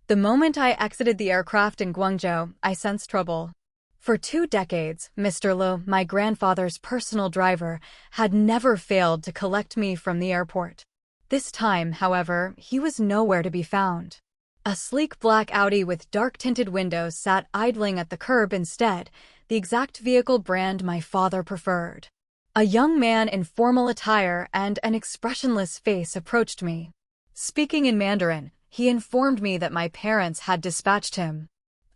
The moment I exited the aircraft in Guangzhou, I sensed trouble. For 2 decades, Mr. Lo, my grandfather's personal driver, had never failed to collect me from the airport. This time, however, he was nowhere to be found. A sleek black Audi with dark-tinted windows sat idling at the curb instead, the exact vehicle brand my father preferred. A young man in formal attire and an expressionless face approached me. Speaking in Mandarin, he informed me that my parents had dispatched him.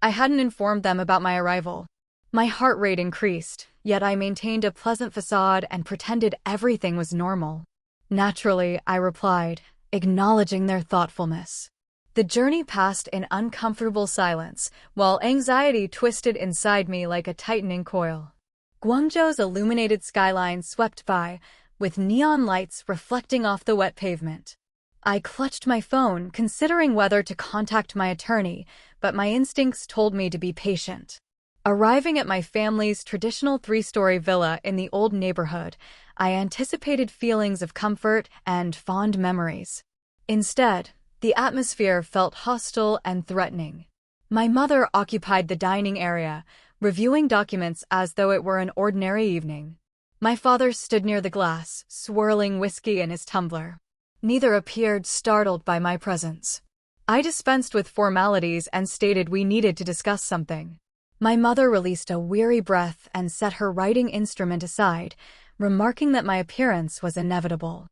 I hadn't informed them about my arrival. My heart rate increased, yet I maintained a pleasant facade and pretended everything was normal. Naturally, I replied, acknowledging their thoughtfulness. The journey passed in uncomfortable silence, while anxiety twisted inside me like a tightening coil. Guangzhou's illuminated skyline swept by, with neon lights reflecting off the wet pavement. I clutched my phone, considering whether to contact my attorney, but my instincts told me to be patient. Arriving at my family's traditional 3-story villa in the old neighborhood, I anticipated feelings of comfort and fond memories. Instead, the atmosphere felt hostile and threatening. My mother occupied the dining area, reviewing documents as though it were an ordinary evening. My father stood near the glass, swirling whiskey in his tumbler. Neither appeared startled by my presence. I dispensed with formalities and stated we needed to discuss something. My mother released a weary breath and set her writing instrument aside, remarking that my appearance was inevitable.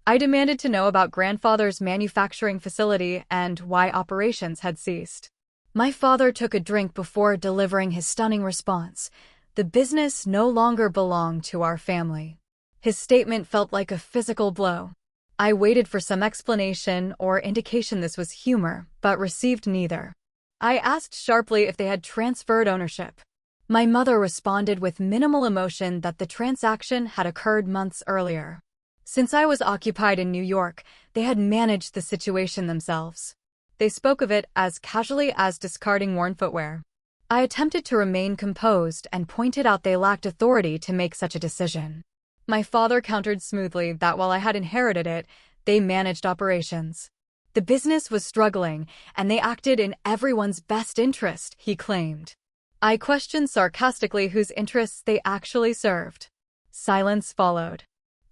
I demanded to know about grandfather's manufacturing facility and why operations had ceased. My father took a drink before delivering his stunning response. The business no longer belonged to our family. His statement felt like a physical blow. I waited for some explanation or indication this was humor, but received neither. I asked sharply if they had transferred ownership. My mother responded with minimal emotion that the transaction had occurred months earlier. Since I was occupied in New York, they had managed the situation themselves. They spoke of it as casually as discarding worn footwear. I attempted to remain composed and pointed out they lacked authority to make such a decision. My father countered smoothly that while I had inherited it, they managed operations. The business was struggling, and they acted in everyone's best interest, he claimed. I questioned sarcastically whose interests they actually served. Silence followed.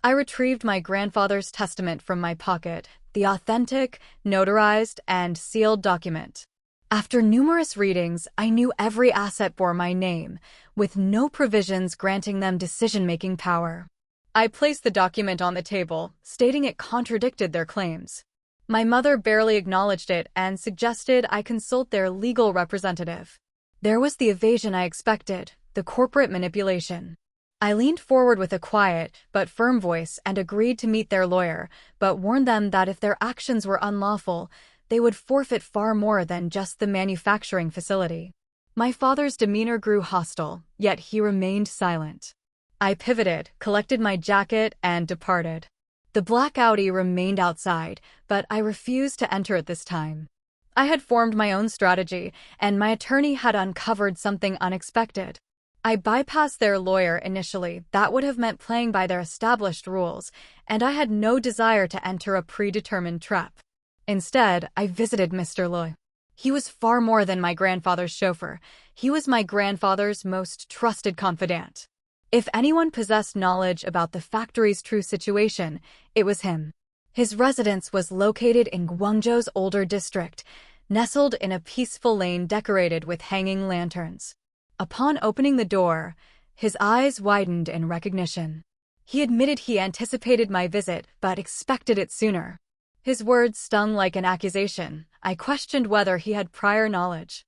I retrieved my grandfather's testament from my pocket, the authentic, notarized, and sealed document. After numerous readings, I knew every asset bore my name, with no provisions granting them decision-making power. I placed the document on the table, stating it contradicted their claims. My mother barely acknowledged it and suggested I consult their legal representative. There was the evasion I expected, the corporate manipulation. I leaned forward with a quiet but firm voice and agreed to meet their lawyer, but warned them that if their actions were unlawful, they would forfeit far more than just the manufacturing facility. My father's demeanor grew hostile, yet he remained silent. I pivoted, collected my jacket, and departed. The black Audi remained outside, but I refused to enter it this time. I had formed my own strategy, and my attorney had uncovered something unexpected. I bypassed their lawyer initially. That would have meant playing by their established rules, and I had no desire to enter a predetermined trap. Instead, I visited Mr. Loy. He was far more than my grandfather's chauffeur. He was my grandfather's most trusted confidant. If anyone possessed knowledge about the factory's true situation, it was him. His residence was located in Guangzhou's older district, nestled in a peaceful lane decorated with hanging lanterns. Upon opening the door, his eyes widened in recognition. He admitted he anticipated my visit, but expected it sooner. His words stung like an accusation. I questioned whether he had prior knowledge.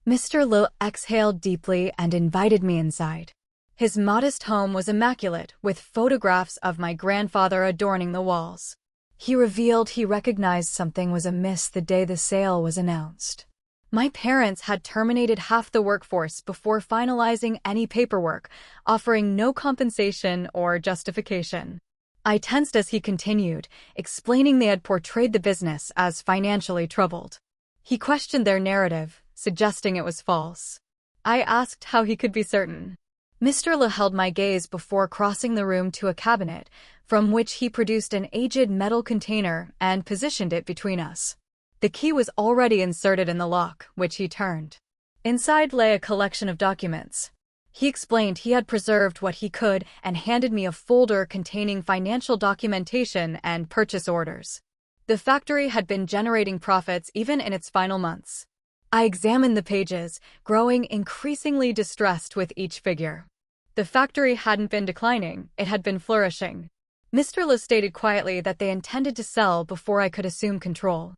Mr. Lo exhaled deeply and invited me inside. His modest home was immaculate, with photographs of my grandfather adorning the walls. He revealed he recognized something was amiss the day the sale was announced. My parents had terminated half the workforce before finalizing any paperwork, offering no compensation or justification. I tensed as he continued, explaining they had portrayed the business as financially troubled. He questioned their narrative, suggesting it was false. I asked how he could be certain. Mr. Le held my gaze before crossing the room to a cabinet, from which he produced an aged metal container and positioned it between us. The key was already inserted in the lock, which he turned. Inside lay a collection of documents. He explained he had preserved what he could and handed me a folder containing financial documentation and purchase orders. The factory had been generating profits even in its final months. I examined the pages, growing increasingly distressed with each figure. The factory hadn't been declining, it had been flourishing. Mr. Lowe stated quietly that they intended to sell before I could assume control.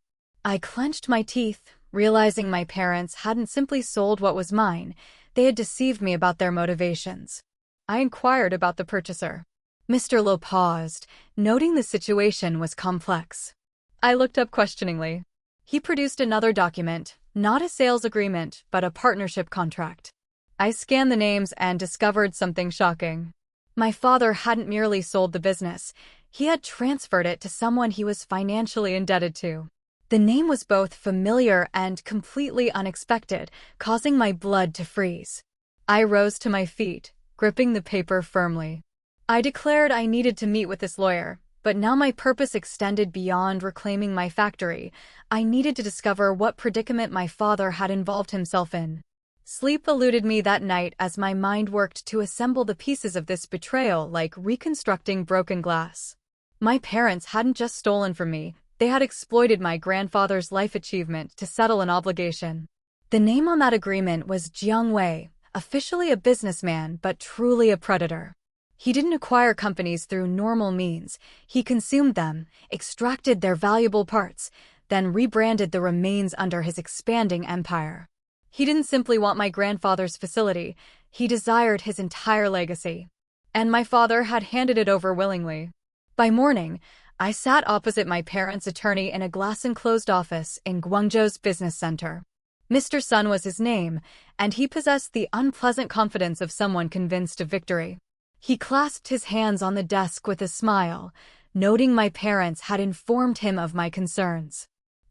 I clenched my teeth, realizing my parents hadn't simply sold what was mine, they had deceived me about their motivations. I inquired about the purchaser. Mr. Lowe paused, noting the situation was complex. I looked up questioningly. He produced another document, not a sales agreement, but a partnership contract. I scanned the names and discovered something shocking. My father hadn't merely sold the business, he had transferred it to someone he was financially indebted to. The name was both familiar and completely unexpected, causing my blood to freeze. I rose to my feet, gripping the paper firmly. I declared I needed to meet with this lawyer, but now my purpose extended beyond reclaiming my factory. I needed to discover what predicament my father had involved himself in. Sleep eluded me that night as my mind worked to assemble the pieces of this betrayal like reconstructing broken glass. My parents hadn't just stolen from me, they had exploited my grandfather's life achievement to settle an obligation. The name on that agreement was Jiang Wei, officially a businessman but truly a predator. He didn't acquire companies through normal means, he consumed them, extracted their valuable parts, then rebranded the remains under his expanding empire. He didn't simply want my grandfather's facility, he desired his entire legacy. And my father had handed it over willingly. By morning, I sat opposite my parents' attorney in a glass-enclosed office in Guangzhou's business center. Mr. Sun was his name, and he possessed the unpleasant confidence of someone convinced of victory. He clasped his hands on the desk with a smile, noting my parents had informed him of my concerns.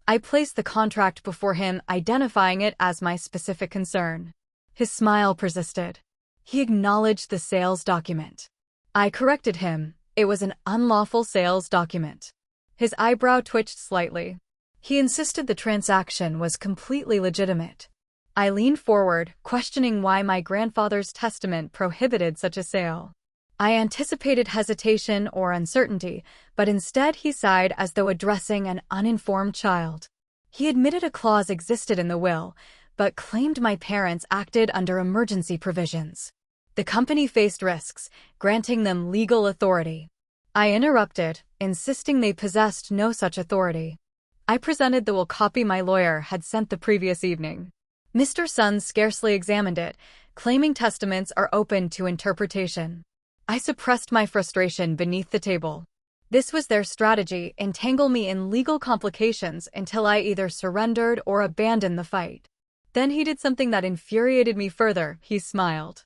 I placed the contract before him, identifying it as my specific concern. His smile persisted. He acknowledged the sales document. I corrected him. It was an unlawful sales document. His eyebrow twitched slightly. He insisted the transaction was completely legitimate. I leaned forward, questioning why my grandfather's testament prohibited such a sale. I anticipated hesitation or uncertainty, but instead he sighed as though addressing an uninformed child. He admitted a clause existed in the will, but claimed my parents acted under emergency provisions. The company faced risks, granting them legal authority. I interrupted, insisting they possessed no such authority. I presented the will copy my lawyer had sent the previous evening. Mr. Sun scarcely examined it, claiming testaments are open to interpretation. I suppressed my frustration beneath the table. This was their strategy, entangle me in legal complications until I either surrendered or abandoned the fight. Then he did something that infuriated me further, he smiled.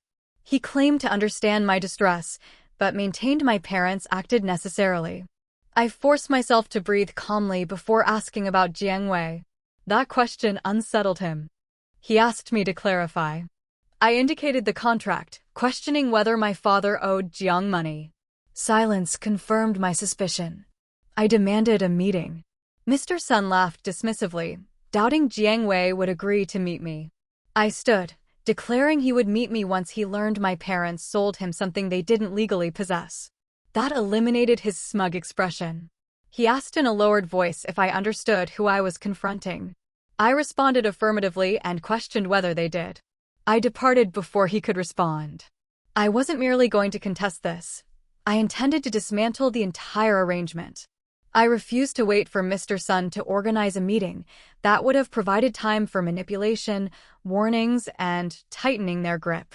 He claimed to understand my distress, but maintained my parents acted necessarily. I forced myself to breathe calmly before asking about Jiang Wei. That question unsettled him. He asked me to clarify. I indicated the contract, questioning whether my father owed Jiang money. Silence confirmed my suspicion. I demanded a meeting. Mr. Sun laughed dismissively, doubting Jiang Wei would agree to meet me. I stood, declaring he would meet me once he learned my parents sold him something they didn't legally possess. That eliminated his smug expression. He asked in a lowered voice if I understood who I was confronting. I responded affirmatively and questioned whether they did. I departed before he could respond. I wasn't merely going to contest this. I intended to dismantle the entire arrangement. I refused to wait for Mr. Sun to organize a meeting that would have provided time for manipulation, warnings, and tightening their grip.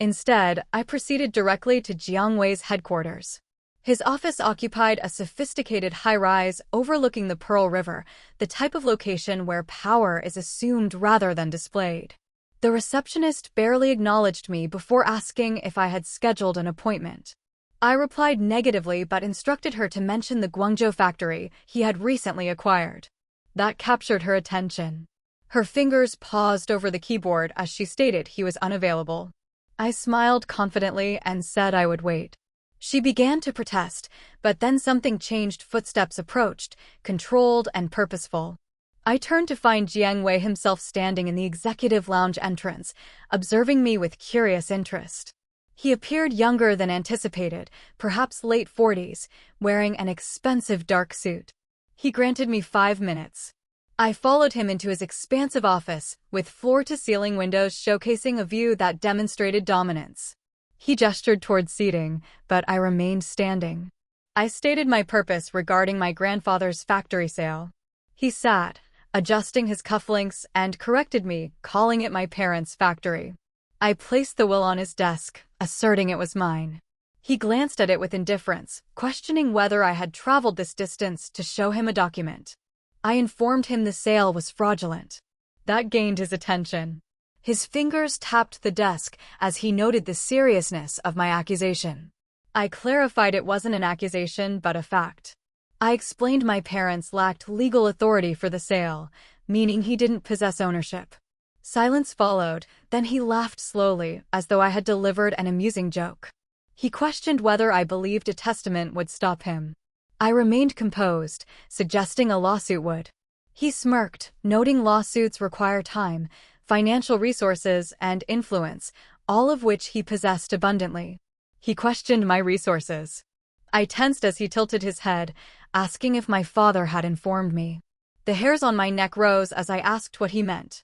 Instead, I proceeded directly to Jiang Wei's headquarters. His office occupied a sophisticated high-rise overlooking the Pearl River, the type of location where power is assumed rather than displayed. The receptionist barely acknowledged me before asking if I had scheduled an appointment. I replied negatively but instructed her to mention the Guangzhou factory he had recently acquired. That captured her attention. Her fingers paused over the keyboard as she stated he was unavailable. I smiled confidently and said I would wait. She began to protest, but then something changed. Footsteps approached, controlled and purposeful. I turned to find Jiang Wei himself standing in the executive lounge entrance, observing me with curious interest. He appeared younger than anticipated, perhaps late 40s, wearing an expensive dark suit. He granted me 5 minutes. I followed him into his expansive office, with floor-to-ceiling windows showcasing a view that demonstrated dominance. He gestured towards seating, but I remained standing. I stated my purpose regarding my grandfather's factory sale. He sat, adjusting his cufflinks, and corrected me, calling it my parents' factory. I placed the will on his desk, asserting it was mine. He glanced at it with indifference, questioning whether I had traveled this distance to show him a document. I informed him the sale was fraudulent. That gained his attention. His fingers tapped the desk as he noted the seriousness of my accusation. I clarified it wasn't an accusation but a fact. I explained my parents lacked legal authority for the sale, meaning he didn't possess ownership. Silence followed, then he laughed slowly, as though I had delivered an amusing joke. He questioned whether I believed a testament would stop him. I remained composed, suggesting a lawsuit would. He smirked, noting lawsuits require time, financial resources, and influence, all of which he possessed abundantly. He questioned my resources. I tensed as he tilted his head, asking if my father had informed me. The hairs on my neck rose as I asked what he meant.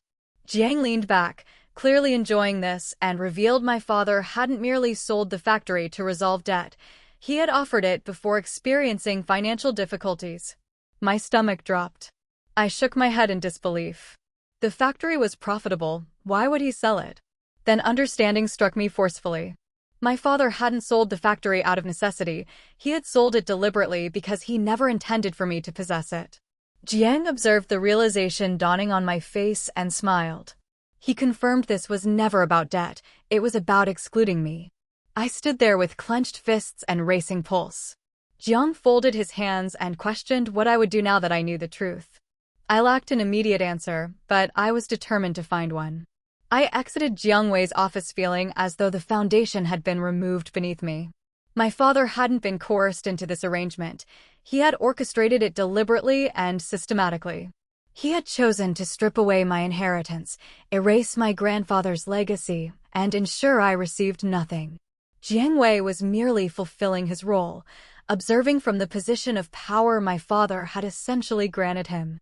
Jiang leaned back, clearly enjoying this, and revealed my father hadn't merely sold the factory to resolve debt. He had offered it before experiencing financial difficulties. My stomach dropped. I shook my head in disbelief. The factory was profitable, why would he sell it? Then understanding struck me forcefully. My father hadn't sold the factory out of necessity, he had sold it deliberately because he never intended for me to possess it. Jiang observed the realization dawning on my face and smiled. He confirmed this was never about debt, it was about excluding me. I stood there with clenched fists and racing pulse. Jiang folded his hands and questioned what I would do now that I knew the truth. I lacked an immediate answer, but I was determined to find one. I exited Jiang Wei's office feeling as though the foundation had been removed beneath me. My father hadn't been coerced into this arrangement. He had orchestrated it deliberately and systematically. He had chosen to strip away my inheritance, erase my grandfather's legacy, and ensure I received nothing. Jiang Wei was merely fulfilling his role, observing from the position of power my father had essentially granted him.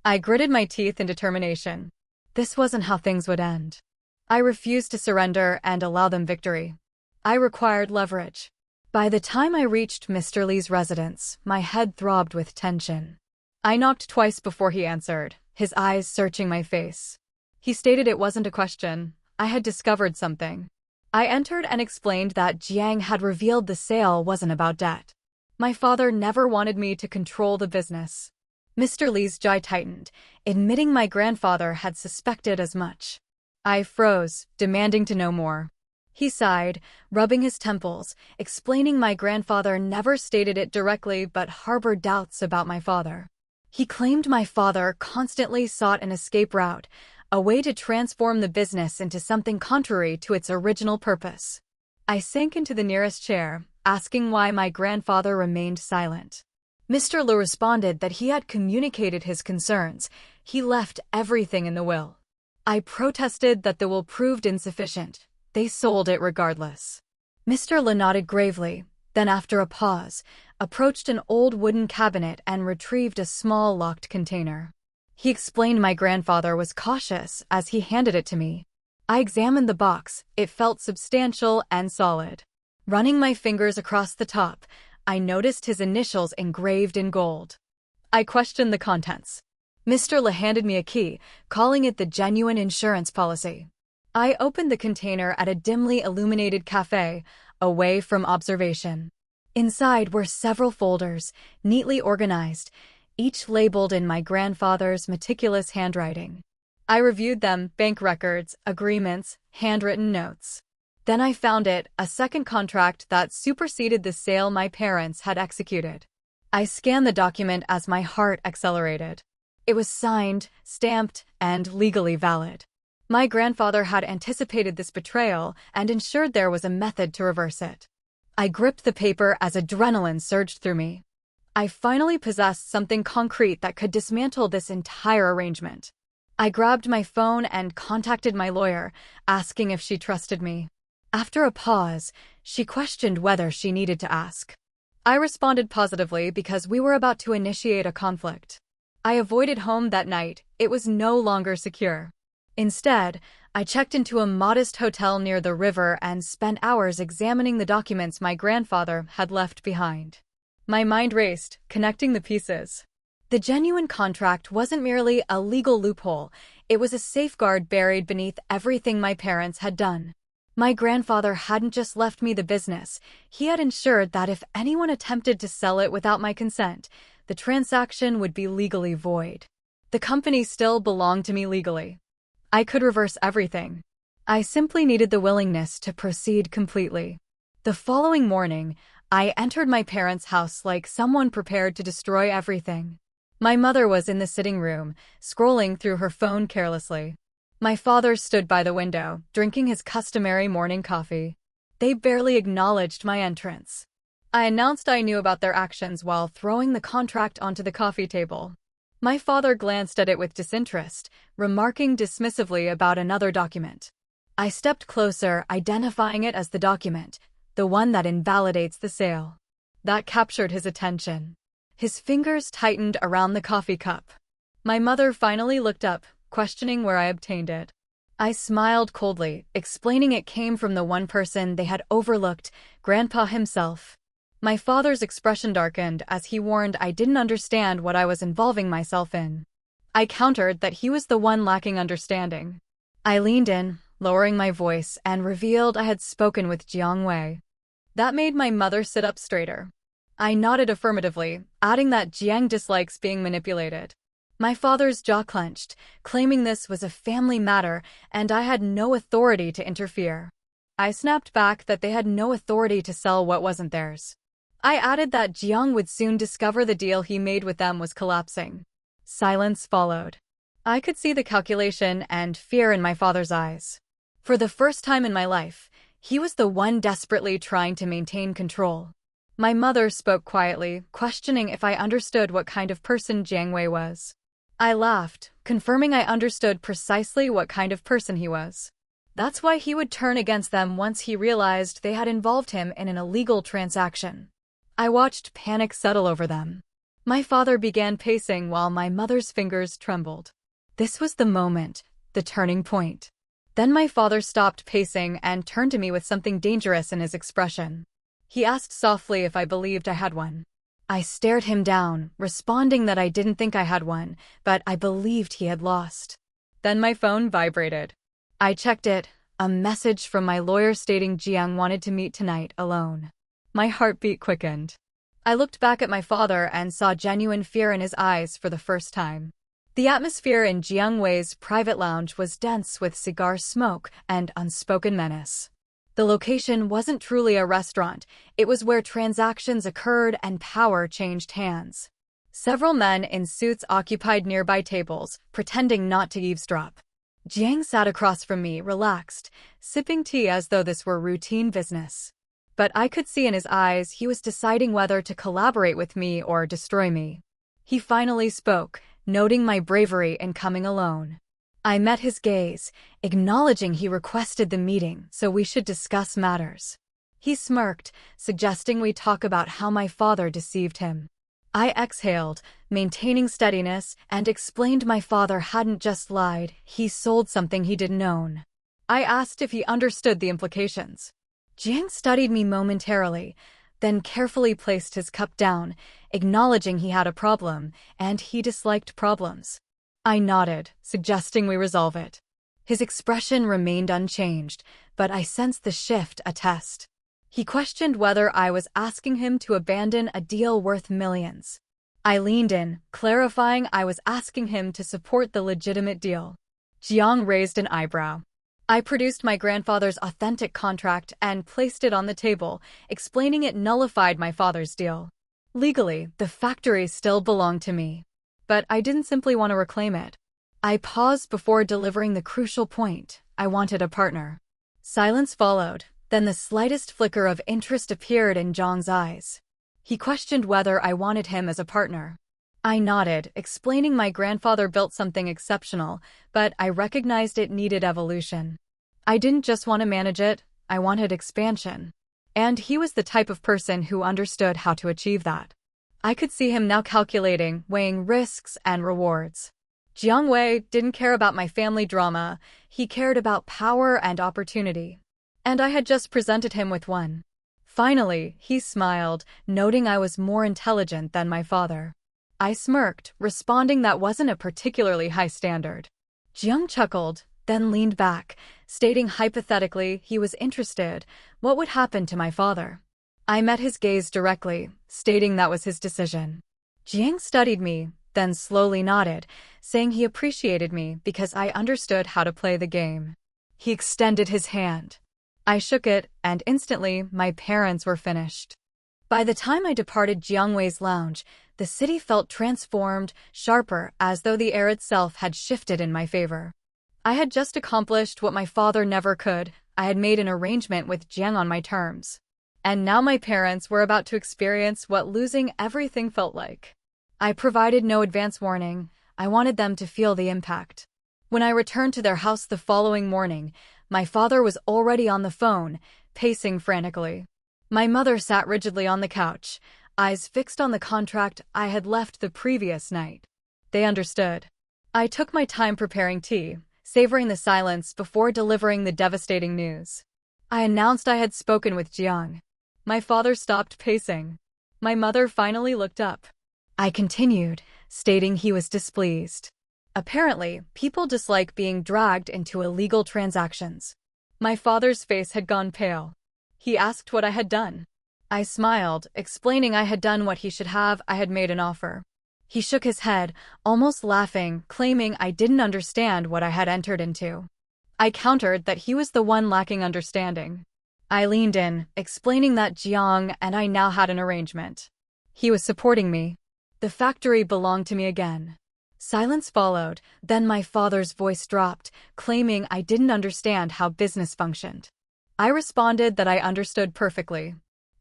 I gritted my teeth in determination. This wasn't how things would end. I refused to surrender and allow them victory. I required leverage. By the time I reached Mr. Li's residence, my head throbbed with tension. I knocked twice before he answered, his eyes searching my face. He stated it wasn't a question. I had discovered something. I entered and explained that Jiang had revealed the sale wasn't about debt. My father never wanted me to control the business. Mr. Li's jaw tightened, admitting my grandfather had suspected as much. I froze, demanding to know more. He sighed, rubbing his temples, explaining my grandfather never stated it directly but harbored doubts about my father. He claimed my father constantly sought an escape route, a way to transform the business into something contrary to its original purpose. I sank into the nearest chair, asking why my grandfather remained silent. Mr. Lu responded that he had communicated his concerns. He left everything in the will. I protested that the will proved insufficient. They sold it regardless. Mr. Lu nodded gravely, then after a pause, approached an old wooden cabinet and retrieved a small locked container. He explained my grandfather was cautious as he handed it to me. I examined the box. It felt substantial and solid. Running my fingers across the top, I noticed his initials engraved in gold. I questioned the contents. Mr. Lu handed me a key, calling it the genuine insurance policy. I opened the container at a dimly illuminated cafe, away from observation. Inside were several folders, neatly organized, each labeled in my grandfather's meticulous handwriting. I reviewed them, bank records, agreements, handwritten notes. Then I found it, a second contract that superseded the sale my parents had executed. I scanned the document as my heart accelerated. It was signed, stamped, and legally valid. My grandfather had anticipated this betrayal and ensured there was a method to reverse it. I gripped the paper as adrenaline surged through me. I finally possessed something concrete that could dismantle this entire arrangement. I grabbed my phone and contacted my lawyer, asking if she trusted me. After a pause, she questioned whether she needed to ask. I responded positively because we were about to initiate a conflict. I avoided home that night. It was no longer secure. Instead, I checked into a modest hotel near the river and spent hours examining the documents my grandfather had left behind. My mind raced, connecting the pieces. The genuine contract wasn't merely a legal loophole, it was a safeguard buried beneath everything my parents had done. My grandfather hadn't just left me the business, he had ensured that if anyone attempted to sell it without my consent, the transaction would be legally void. The company still belonged to me legally. I could reverse everything. I simply needed the willingness to proceed completely. The following morning, I entered my parents' house like someone prepared to destroy everything. My mother was in the sitting room, scrolling through her phone carelessly. My father stood by the window, drinking his customary morning coffee. They barely acknowledged my entrance. I announced I knew about their actions while throwing the contract onto the coffee table. My father glanced at it with disinterest, remarking dismissively about another document. I stepped closer, identifying it as the document, the one that invalidates the sale. That captured his attention. His fingers tightened around the coffee cup. My mother finally looked up, questioning where I obtained it. I smiled coldly, explaining it came from the one person they had overlooked, Grandpa himself. My father's expression darkened as he warned I didn't understand what I was involving myself in. I countered that he was the one lacking understanding. I leaned in, lowering my voice, and revealed I had spoken with Jiang Wei. That made my mother sit up straighter. I nodded affirmatively, adding that Jiang dislikes being manipulated. My father's jaw clenched, claiming this was a family matter and I had no authority to interfere. I snapped back that they had no authority to sell what wasn't theirs. I added that Jiang would soon discover the deal he made with them was collapsing. Silence followed. I could see the calculation and fear in my father's eyes. For the first time in my life, he was the one desperately trying to maintain control. My mother spoke quietly, questioning if I understood what kind of person Jiang Wei was. I laughed, confirming I understood precisely what kind of person he was. That's why he would turn against them once he realized they had involved him in an illegal transaction. I watched panic settle over them. My father began pacing while my mother's fingers trembled. This was the moment, the turning point. Then my father stopped pacing and turned to me with something dangerous in his expression. He asked softly if I believed I had one. I stared him down, responding that I didn't think I had one, but I believed he had lost. Then my phone vibrated. I checked it, a message from my lawyer stating Jiang wanted to meet tonight alone. My heartbeat quickened. I looked back at my father and saw genuine fear in his eyes for the first time. The atmosphere in Jiang Wei's private lounge was dense with cigar smoke and unspoken menace. The location wasn't truly a restaurant, it was where transactions occurred and power changed hands. Several men in suits occupied nearby tables, pretending not to eavesdrop. Jiang sat across from me, relaxed, sipping tea as though this were routine business. But I could see in his eyes he was deciding whether to collaborate with me or destroy me. He finally spoke, noting my bravery in coming alone. I met his gaze, acknowledging he requested the meeting so we should discuss matters. He smirked, suggesting we talk about how my father deceived him. I exhaled, maintaining steadiness, and explained my father hadn't just lied, he sold something he didn't own. I asked if he understood the implications. Jiang studied me momentarily, then carefully placed his cup down, acknowledging he had a problem, and he disliked problems. I nodded, suggesting we resolve it. His expression remained unchanged, but I sensed the shift, a test. He questioned whether I was asking him to abandon a deal worth millions. I leaned in, clarifying I was asking him to support the legitimate deal. Jiang raised an eyebrow. I produced my grandfather's authentic contract and placed it on the table, explaining it nullified my father's deal. Legally, the factory still belonged to me. But I didn't simply want to reclaim it. I paused before delivering the crucial point. I wanted a partner. Silence followed, then the slightest flicker of interest appeared in Jiang's eyes. He questioned whether I wanted him as a partner. I nodded, explaining my grandfather built something exceptional, but I recognized it needed evolution. I didn't just want to manage it, I wanted expansion. And he was the type of person who understood how to achieve that. I could see him now calculating, weighing risks and rewards. Jiang Wei didn't care about my family drama, he cared about power and opportunity. And I had just presented him with one. Finally, he smiled, noting I was more intelligent than my father. I smirked, responding that wasn't a particularly high standard. Jiang chuckled, then leaned back, stating hypothetically he was interested, what would happen to my father? I met his gaze directly, stating that was his decision. Jiang studied me, then slowly nodded, saying he appreciated me because I understood how to play the game. He extended his hand. I shook it, and instantly my parents were finished. By the time I departed Jiang Wei's lounge, the city felt transformed, sharper, as though the air itself had shifted in my favor. I had just accomplished what my father never could. I had made an arrangement with Jiang on my terms. And now my parents were about to experience what losing everything felt like. I provided no advance warning. I wanted them to feel the impact. When I returned to their house the following morning, my father was already on the phone, pacing frantically. My mother sat rigidly on the couch, eyes fixed on the contract I had left the previous night. They understood. I took my time preparing tea, savoring the silence before delivering the devastating news. I announced I had spoken with Jiang. My father stopped pacing. My mother finally looked up. I continued, stating he was displeased. Apparently, people dislike being dragged into illegal transactions. My father's face had gone pale. He asked what I had done. I smiled, explaining I had done what he should have. I had made an offer. He shook his head, almost laughing, claiming I didn't understand what I had entered into. I countered that he was the one lacking understanding. I leaned in, explaining that Jiang and I now had an arrangement. He was supporting me. The factory belonged to me again. Silence followed, then my father's voice dropped, claiming I didn't understand how business functioned. I responded that I understood perfectly.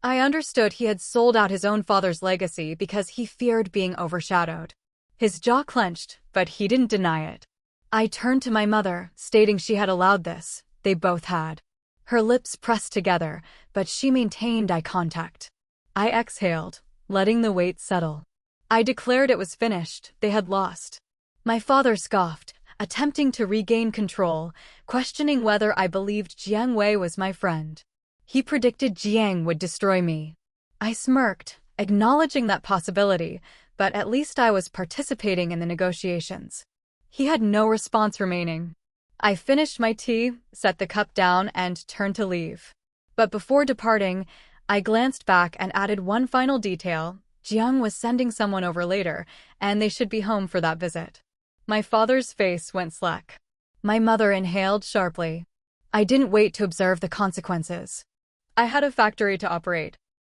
I understood he had sold out his own father's legacy because he feared being overshadowed. His jaw clenched, but he didn't deny it. I turned to my mother, stating she had allowed this. They both had. Her lips pressed together, but she maintained eye contact. I exhaled, letting the weight settle. I declared it was finished. They had lost. My father scoffed, attempting to regain control, questioning whether I believed Jiang Wei was my friend. He predicted Jiang would destroy me. I smirked, acknowledging that possibility, but at least I was participating in the negotiations. He had no response remaining. I finished my tea, set the cup down, and turned to leave. But before departing, I glanced back and added one final detail. Jiang was sending someone over later, and they should be home for that visit. My father's face went slack. My mother inhaled sharply. I didn't wait to observe the consequences. I had a factory to operate.